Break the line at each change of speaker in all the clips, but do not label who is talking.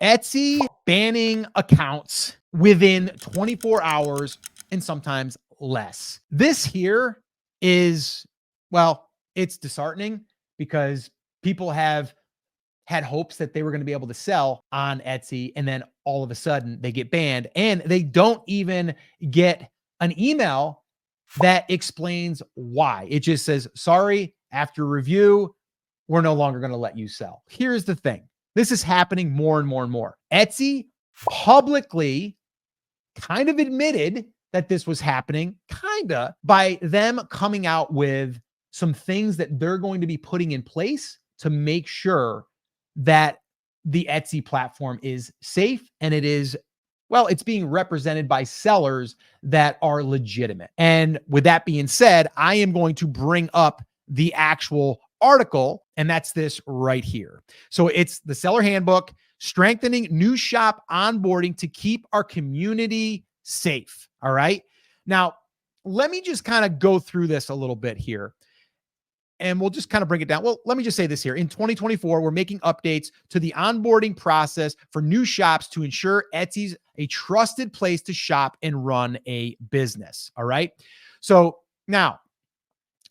Etsy banning accounts within 24 hours and sometimes less. This here is, well, it's disheartening because people have had hopes that they were going to be able to sell on Etsy, and then all of a sudden they get banned and they don't even get an email that explains why. It just says, sorry, after review, we're no longer going to let you sell. Here's the thing. This is happening more and more and more. Etsy publicly kind of admitted that this was happening, by them coming out with some things that they're going to be putting in place to make sure that the Etsy platform is safe and it is, well, it's being represented by sellers that are legitimate. And with that being said, I am going to bring up the actual article, and that's this right here. So it's the seller handbook, strengthening new shop onboarding to keep our community safe. All right. Now, let me just kind of go through this a little bit here, and we'll just kind of break it down. Well, let me just say this here. In 2024, we're making updates to the onboarding process for new shops to ensure Etsy's a trusted place to shop and run a business. All right. So now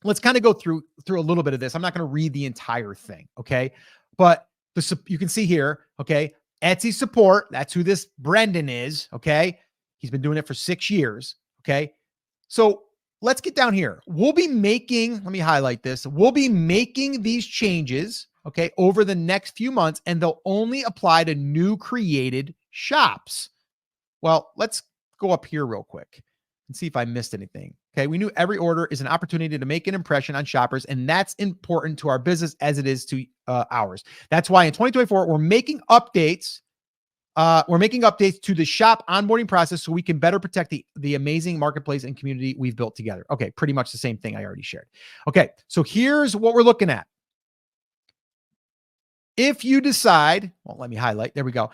let's kind of go through a little bit of this. I'm not going to read the entire thing. Okay. But you can see here, okay, Etsy support. That's who this Brendan is. Okay. He's been doing it for 6 years. Okay. So let's get down here. We'll be making, let me highlight this. We'll be making these changes, okay, over the next few months, and they'll only apply to new created shops. Well, let's go up here real quick and see if I missed anything. Okay. We knew every order is an opportunity to make an impression on shoppers, and that's important to our business as it is to ours. That's why in 2024, we're making updates. To the shop onboarding process so we can better protect the amazing marketplace and community we've built together. Okay, pretty much the same thing I already shared. Okay, so here's what we're looking at. If you decide, well, let me highlight, there we go.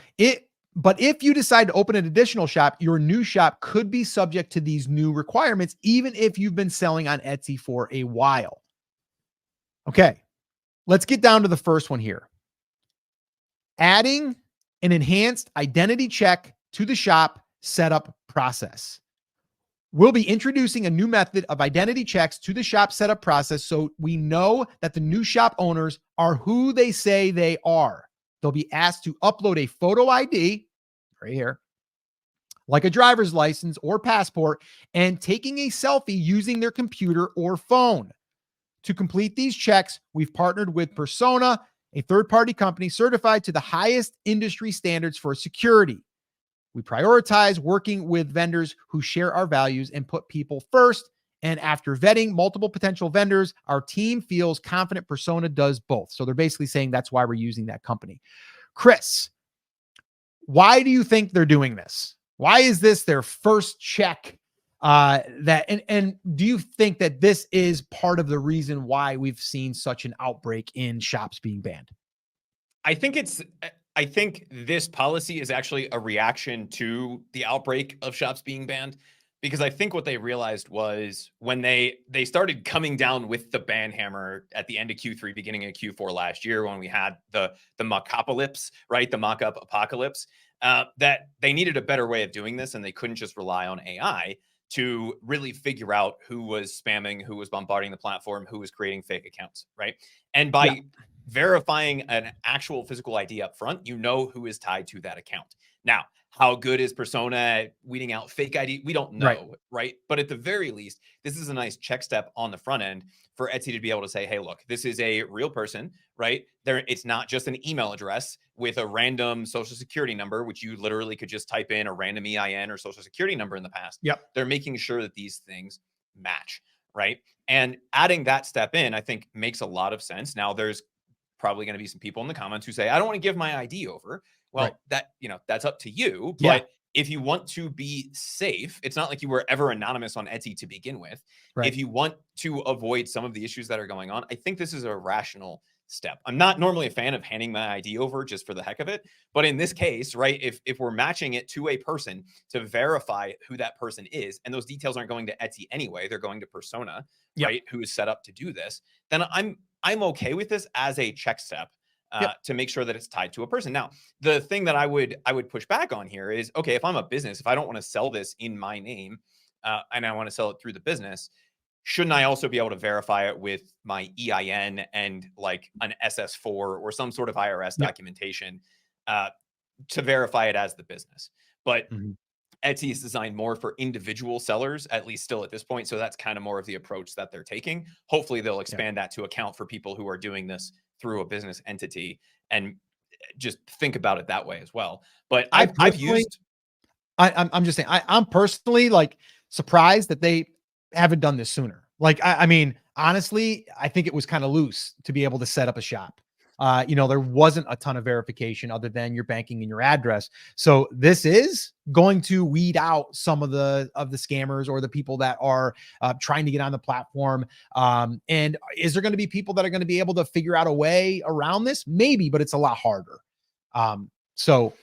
But if you decide to open an additional shop, your new shop could be subject to these new requirements, even if you've been selling on Etsy for a while. Okay, let's get down to the first one here. Adding an enhanced identity check to the shop setup process. We'll be introducing a new method of identity checks to the shop setup process so we know that the new shop owners are who they say they are. They'll be asked to upload a photo ID right here, like a driver's license or passport, and taking a selfie using their computer or phone. To complete these checks, we've partnered with Persona, a third-party company certified to the highest industry standards for security. We prioritize working with vendors who share our values and put people first. And after vetting multiple potential vendors, our team feels confident Persona does both. So they're basically saying that's why we're using that company. Chris, why do you think they're doing this? Why is this their first check? And do you think that this is part of the reason why we've seen such an outbreak in shops being banned?
I think this policy is actually a reaction to the outbreak of shops being banned, because I think what they realized was when they started coming down with the ban hammer at the end of Q3, beginning of Q4 last year, when we had the mock-apocalypse, right? The mock-up apocalypse, that they needed a better way of doing this, and they couldn't just rely on AI to really figure out who was spamming, who was bombarding the platform, who was creating fake accounts, right? And by verifying an actual physical ID up front, you know who is tied to that account. Now, how good is Persona at weeding out fake ID? We don't know, right? But at the very least, this is a nice check step on the front end for Etsy to be able to say, hey, look, this is a real person, right? It's not just an email address with a random social security number, which you literally could just type in a random EIN or social security number in the past. They're making sure that these things match, right? And adding that step in, I think, makes a lot of sense. Now, there's probably going to be some people in the comments who say, I don't want to give my ID over. Well, that's up to you. But if you want to be safe, it's not like you were ever anonymous on Etsy to begin with. If you want to avoid some of the issues that are going on, I think this is a rational step. I'm not normally a fan of handing my ID over just for the heck of it. But in this case, right, if we're matching it to a person to verify who that person is, and those details aren't going to Etsy anyway, they're going to Persona, right, who is set up to do this, then I'm okay with this as a check step.
Yep.
to make sure that it's tied to a person. Now, the thing that I would push back on here is, okay, if I'm a business, if I don't want to sell this in my name, and I want to sell it through the business, shouldn't I also be able to verify it with my EIN and like an SS4 or some sort of IRS
Yep.
documentation uh, to verify it as the business? But
Mhm.
Etsy is designed more for individual sellers, at least still at this point. So that's kind of more of the approach that they're taking. Hopefully, they'll
Yeah.
expand that to account for people who are doing this through a business entity and just think about it that way as well. But
I
I've
personally,
used
I'm just saying, I'm personally like surprised that they haven't done this sooner. Like, I mean, honestly, I think it was kind of loose to be able to set up a shop. There wasn't a ton of verification other than your banking and your address. So this is going to weed out some of the scammers or the people that are trying to get on the platform. And is there going to be people that are going to be able to figure out a way around this? Maybe, but it's a lot harder. So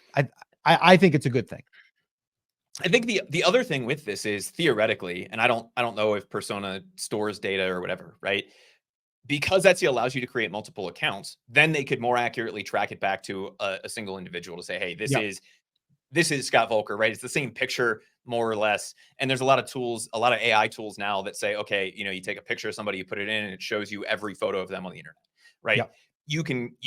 I think it's a good thing.
I think the other thing with this is theoretically, and I don't know if Persona stores data or whatever, right? Because Etsy allows you to create multiple accounts, then they could more accurately track it back to a single individual to say, hey, this
Yep.
is Scott Volker, right? It's the same picture more or less. And there's a lot of tools, a lot of AI tools now that say, okay, you take a picture of somebody, you put it in, and it shows you every photo of them on the internet, right?
Yep.
You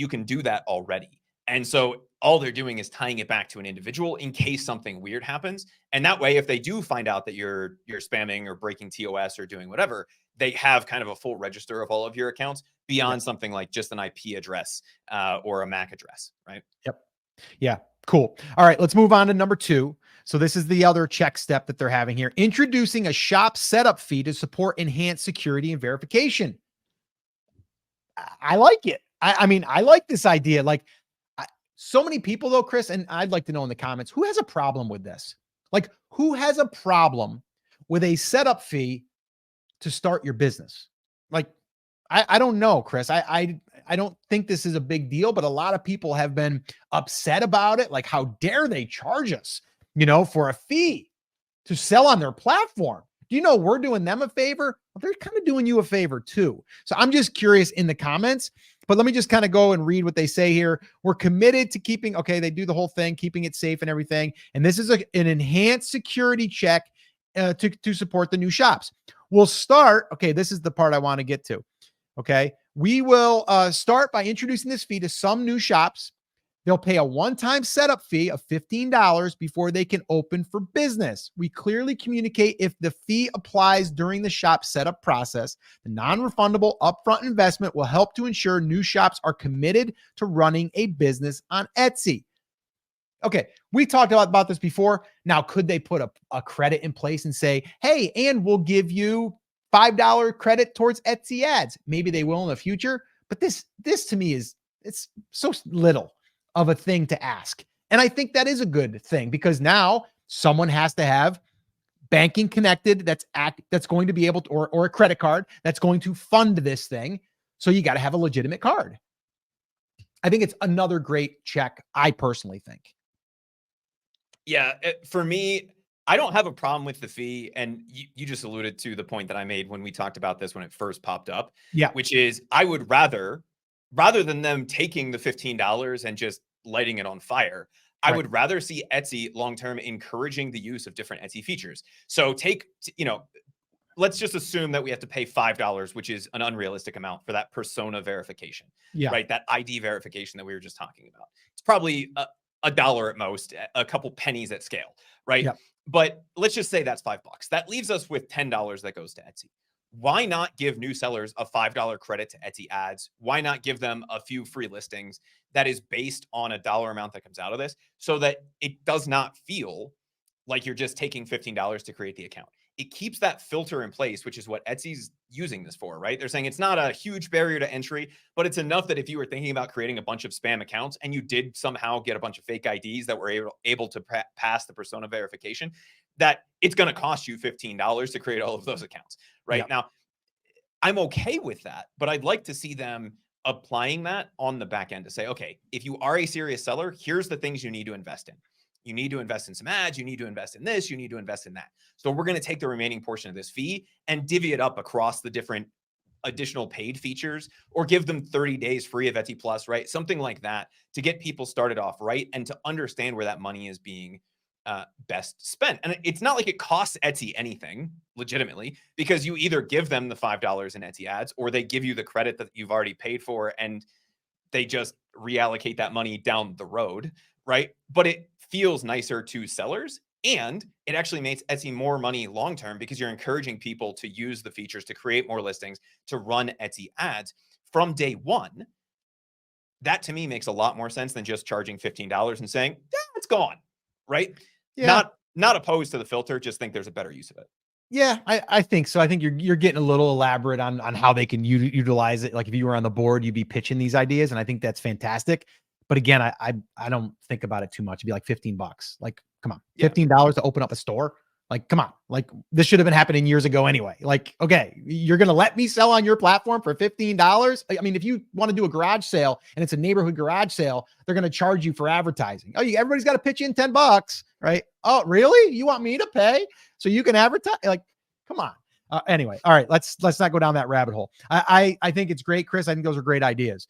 can do that already. And so all they're doing is tying it back to an individual in case something weird happens. And that way, if they do find out that you're spamming or breaking TOS or doing whatever, they have kind of a full register of all of your accounts
Yep.
beyond something like just an IP address or a MAC address, right?
Yep. Yeah. Cool. All right. Let's move on to number 2. So this is the other check step that they're having here. Introducing a shop setup fee to support enhanced security and verification. I like it. I mean, I like this idea. Like, so many people though, Chris, and I'd like to know in the comments, who has a problem with this? Like, who has a problem with a setup fee to start your business? Like, I don't know, Chris. I don't think this is a big deal, but a lot of people have been upset about it. Like, how dare they charge us, for a fee to sell on their platform? Do you know we're doing them a favor? Well, they're kind of doing you a favor too. So I'm just curious in the comments, but let me just kind of go and read what they say here. We're committed to keeping, okay, they do the whole thing, keeping it safe and everything. And this is an enhanced security check to support the new shops. We'll start, okay, this is the part I want to get to. Okay. We will start by introducing this fee to some new shops. They'll pay a one-time setup fee of $15 before they can open for business. We clearly communicate if the fee applies during the shop setup process. The non-refundable upfront investment will help to ensure new shops are committed to running a business on Etsy. Okay, we talked about this before. Now, could they put a credit in place and say, hey, and we'll give you $5 credit towards Etsy ads? Maybe they will in the future, but this to me it's so little of a thing to ask. And I think that is a good thing because now someone has to have banking connected that's going to be able to, or a credit card that's going to fund this thing. So you got to have a legitimate card. I think it's another great check, I personally think.
Yeah, for me, I don't have a problem with the fee. And you just alluded to the point that I made when we talked about this when it first popped up,
Yeah.
which is I would rather than them taking the $15 and just lighting it on fire, I
Right.
would rather see Etsy long term encouraging the use of different Etsy features. So let's just assume that we have to pay $5, which is an unrealistic amount for that persona verification,
Yeah.
right? That ID verification that we were just talking about. It's probably a dollar at most, a couple pennies at scale, right?
Yeah.
But let's just say that's $5. That leaves us with $10 that goes to Etsy. Why not give new sellers a $5 credit to Etsy ads? Why not give them a few free listings that is based on a dollar amount that comes out of this so that it does not feel like you're just taking $15 to create the account? It keeps that filter in place, which is what Etsy's using this for, right? They're saying it's not a huge barrier to entry, but it's enough that if you were thinking about creating a bunch of spam accounts and you did somehow get a bunch of fake IDs that were able to pass the persona verification, that it's going to cost you $15 to create all of those accounts, right?
Yeah.
Now, I'm okay with that, but I'd like to see them applying that on the back end to say, okay, if you are a serious seller, here's the things you need to invest in. You need to invest in some ads. You need to invest in this. You need to invest in that. So we're going to take the remaining portion of this fee and divvy it up across the different additional paid features, or give them 30 days free of Etsy Plus, right? Something like that to get people started off right and to understand where that money is being best spent. And it's not like it costs Etsy anything legitimately, because you either give them the $5 in Etsy ads, or they give you the credit that you've already paid for and they just reallocate that money down the road, right? But it feels nicer to sellers, and it actually makes Etsy more money long term because you're encouraging people to use the features to create more listings, to run Etsy ads from day one. That to me makes a lot more sense than just charging $15 and saying, yeah, it's gone, right?
Yeah.
Not opposed to the filter, just think there's a better use of it.
Yeah, I think so. I think you're getting a little elaborate on how they can utilize it. Like if you were on the board, you'd be pitching these ideas, and I think that's fantastic. But again, I don't think about it too much. It'd be like $15. Like, come on, $15 to open up a store. Like, come on, like this should have been happening years ago anyway. Like, okay, you're gonna let me sell on your platform for $15? I mean, if you want to do a garage sale and it's a neighborhood garage sale, they're gonna charge you for advertising. Oh, everybody's got to pitch in $10, right? Oh, really? You want me to pay so you can advertise? Like, come on. Anyway, all right, let's not go down that rabbit hole. I think it's great, Chris. I think those are great ideas.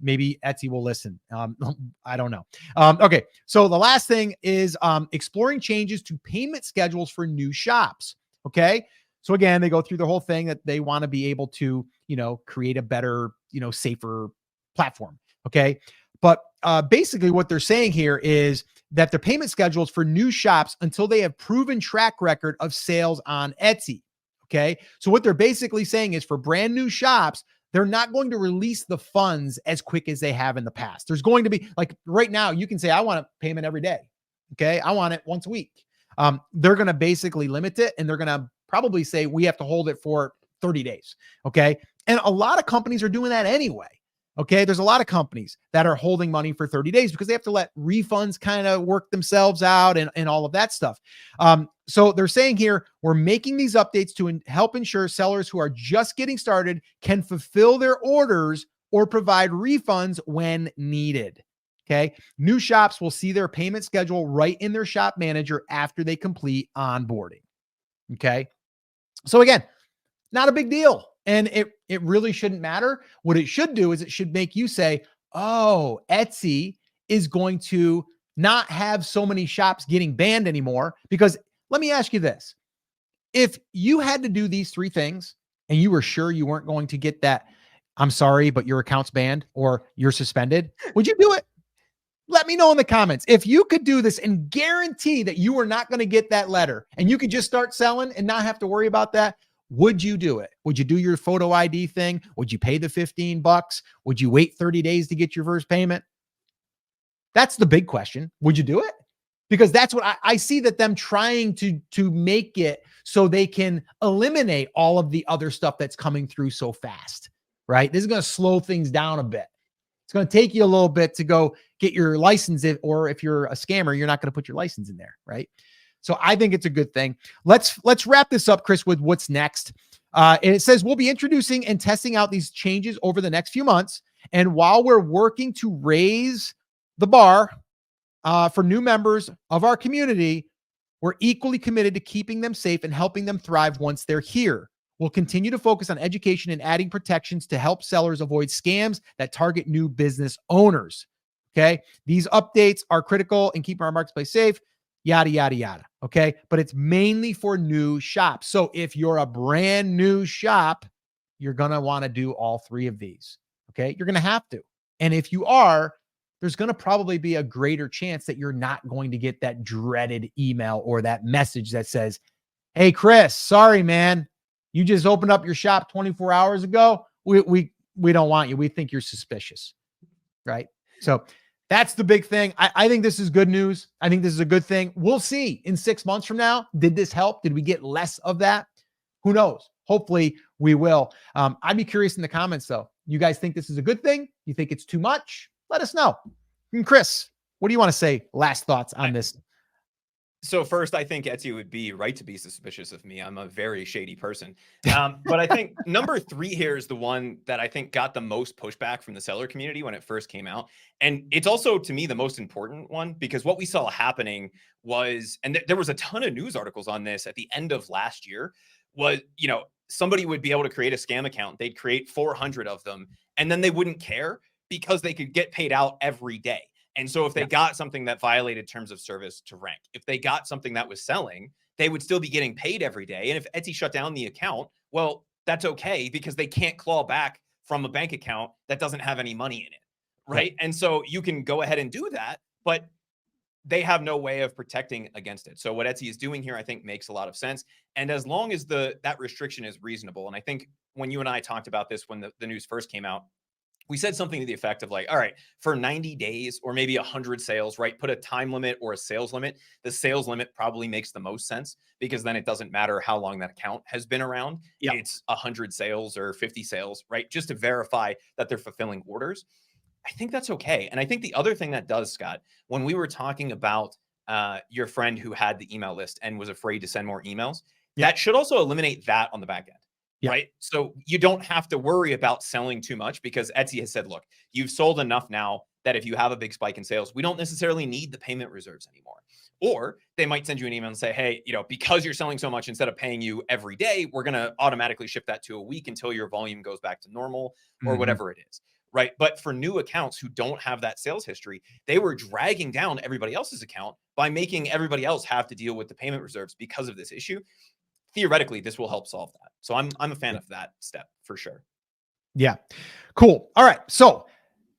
Maybe Etsy will listen. I don't know. Okay, so the last thing is exploring changes to payment schedules for new shops. Okay, so again, they go through the whole thing that they want to be able to, create a better, safer platform. Okay, but basically what they're saying here is that the payment schedules for new shops until they have proven track record of sales on Etsy. Okay. So what they're basically saying is for brand new shops, they're not going to release the funds as quick as they have in the past. There's going to be, like right now, you can say, I want a payment every day. Okay. I want it once a week. They're going to basically limit it, and they're going to probably say we have to hold it for 30 days. Okay. And a lot of companies are doing that anyway. Okay. There's a lot of companies that are holding money for 30 days because they have to let refunds kind of work themselves out and all of that stuff. So they're saying here, we're making these updates to help ensure sellers who are just getting started can fulfill their orders or provide refunds when needed. Okay. New shops will see their payment schedule right in their shop manager after they complete onboarding. Okay. So again, not a big deal. And it really shouldn't matter. What it should do is it should make you say, oh, Etsy is going to not have so many shops getting banned anymore. Because let me ask you this. If you had to do these three things and you were sure you weren't going to get that, I'm sorry, but your account's banned or you're suspended, would you do it? Let me know in the comments. If you could do this and guarantee that you were not going to get that letter and you could just start selling and not have to worry about that, would you do it? Would you do your photo ID thing? Would you pay the $15? Would you wait 30 days to get your first payment? That's the big question. Would you do it? Because that's what I see, that them trying to make it so they can eliminate all of the other stuff that's coming through so fast, right? This is going to slow things down a bit. It's going to take you a little bit to go get your license, or if you're a scammer, you're not going to put your license in there, right? So I think it's a good thing. Let's wrap this up, Chris, with what's next. And it says we'll be introducing and testing out these changes over the next few months. And while we're working to raise the bar for new members of our community, we're equally committed to keeping them safe and helping them thrive once they're here. We'll continue to focus on education and adding protections to help sellers avoid scams that target new business owners. Okay. These updates are critical in keeping our marketplace safe, yada, yada, yada. Okay. But it's mainly for new shops. So if you're a brand new shop, you're going to want to do all three of these. Okay. You're going to have to. And if you are, there's going to probably be a greater chance that you're not going to get that dreaded email or that message that says, hey, Chris, sorry, man. You just opened up your shop 24 hours ago. We don't want you. We think you're suspicious. Right. So that's the big thing. I think this is good news. I think this is a good thing. We'll see in 6 months from now. Did this help? Did we get less of that? Who knows? Hopefully we will. I'd be curious in the comments though. You guys think this is a good thing? You think it's too much? Let us know. And Chris, what do you want to say? Last thoughts on this?
So first, I think Etsy would be right to be suspicious of me. I'm a very shady person. But I think number 3 here is the one that I think got the most pushback from the seller community when it first came out. And it's also, to me, the most important one, because what we saw happening was, and there was a ton of news articles on this at the end of last year, was, somebody would be able to create a scam account. They'd create 400 of them, and then they wouldn't care because they could get paid out every day. And so if they got something that violated terms of service to rank, if they got something that was selling, they would still be getting paid every day. And if Etsy shut down the account, well, that's okay because they can't claw back from a bank account that doesn't have any money in it. Right. And so you can go ahead and do that, but they have no way of protecting against it. So what Etsy is doing here, I think, makes a lot of sense. And as long as that restriction is reasonable, and I think when you and I talked about this when the news first came out, we said something to the effect of like, all right, for 90 days or maybe 100 sales, right? Put a time limit or a sales limit. The sales limit probably makes the most sense because then it doesn't matter how long that account has been around. It's 100 sales or 50 sales, right? Just to verify that they're fulfilling orders. I think that's okay. And I think the other thing that does, Scott, when we were talking about your friend who had the email list and was afraid to send more emails, that should also eliminate that on the back end. Right. So you don't have to worry about selling too much because Etsy has said, look, you've sold enough now that if you have a big spike in sales, we don't necessarily need the payment reserves anymore. Or they might send you an email and say, hey, because you're selling so much, instead of paying you every day, we're going to automatically shift that to a week until your volume goes back to normal or whatever it is. Right. But for new accounts who don't have that sales history, they were dragging down everybody else's account by making everybody else have to deal with the payment reserves because of this issue. Theoretically, this will help solve that. So I'm a fan of that step for sure.
Yeah. Cool. All right. So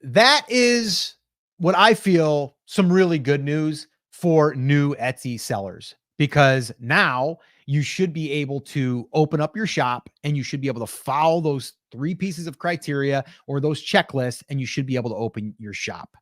that is what I feel some really good news for new Etsy sellers, because now you should be able to open up your shop and you should be able to follow those 3 pieces of criteria or those checklists, and you should be able to open your shop.